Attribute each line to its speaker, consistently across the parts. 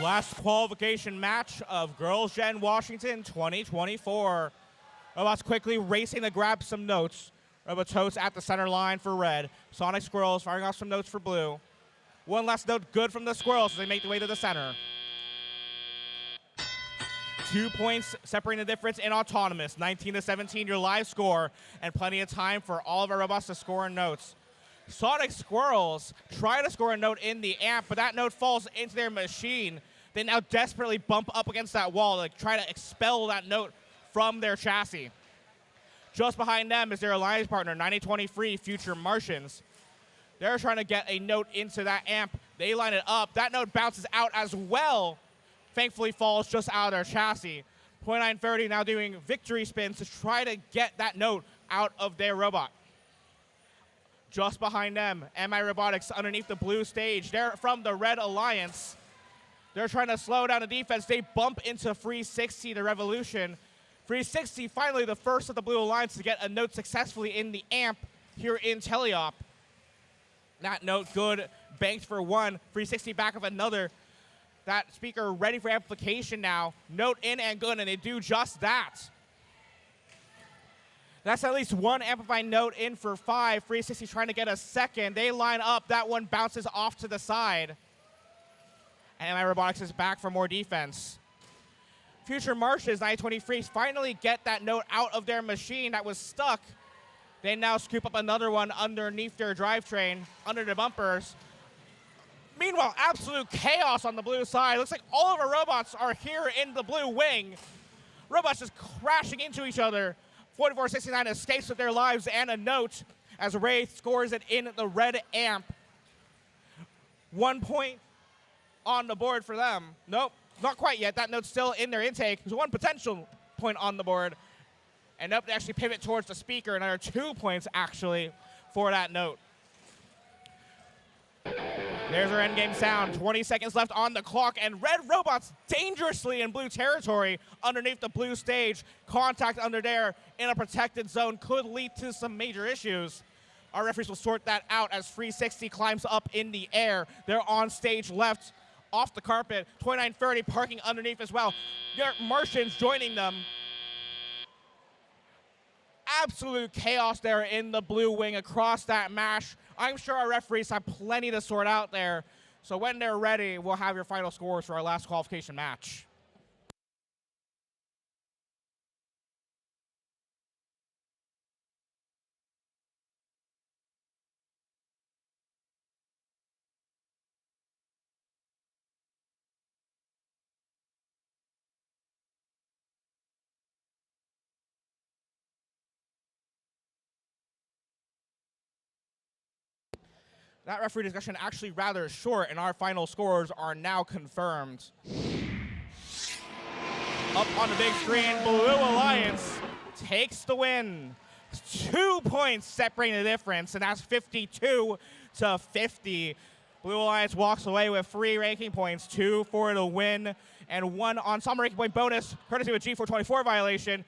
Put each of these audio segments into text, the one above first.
Speaker 1: Last qualification match of Girls Gen Washington 2024. Robots quickly racing to grab some notes. Robototes at the center line for red. Sonic Squirrels firing off some notes for blue. One last note good from the Squirrels as they make their way to the center. 2 points separating the difference in autonomous. 19-17 your live score, and plenty of time for all of our robots to score notes. Sonic Squirrels try to score a note in the amp, but that note falls into their machine. They now desperately bump up against that wall to try to expel that note from their chassis. Just behind them is their alliance partner, 9020 Free Future Martians. They're trying to get a note into that amp. They line it up. That note bounces out as well. Thankfully falls just out of their chassis. 2930 now doing victory spins to try to get that note out of their robot. Just behind them, MI Robotics underneath the blue stage. They're from the Red Alliance. They're trying to slow down the defense. They bump into Free 60, the Revolution. Free 60, finally the first of the Blue Alliance to get a note successfully in the amp here in Teleop. That note good, banked for one. Free 60 back of another. That speaker ready for amplification now. Note in and good, and they do just that. That's at least one amplified note in for 5. Free 60 trying to get a second. They line up. That one bounces off to the side. And MI Robotics is back for more defense. Future Martians, 920 Freaks, finally get that note out of their machine that was stuck. They now scoop up another one underneath their drivetrain, under the bumpers. Meanwhile, absolute chaos on the blue side. Looks like all of our robots are here in the blue wing. Robots just crashing into each other. 4469 escapes with their lives and a note as Wraith scores it in the red amp. 1 point on the board for them. Nope, not quite yet. That note's still in their intake. There's one potential point on the board. And nope, they actually pivot towards the speaker. Another 2 points, actually, for that note. There's our endgame sound. 20 seconds left on the clock, and red robots dangerously in blue territory underneath the blue stage. Contact under there in a protected zone could lead to some major issues. Our referees will sort that out as Free 60 climbs up in the air. They're on stage left, off the carpet. 2930 parking underneath as well. There are Martians joining them. Absolute chaos there in the blue wing across that mash. I'm sure our referees have plenty to sort out there. So when they're ready, we'll have your final scores for our last qualification match. That referee discussion actually rather short, and our final scores are now confirmed. Up on the big screen, Blue Alliance takes the win. 2 points separating the difference, and that's 52-50. Blue Alliance walks away with 3 ranking points, 2 for the win, and 1 ensemble ranking point bonus, courtesy of a G424 violation.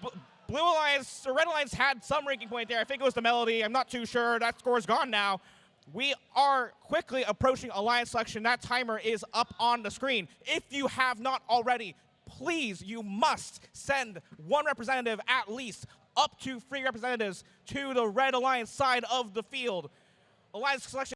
Speaker 1: Blue Alliance, or Red Alliance had some ranking point there. I think it was the Melody. I'm not too sure. That score's gone now. We are quickly approaching Alliance selection. That timer is up on the screen. If you have not already, please, you must send 1 representative at least, up to 3 representatives to the Red Alliance side of the field. Alliance selection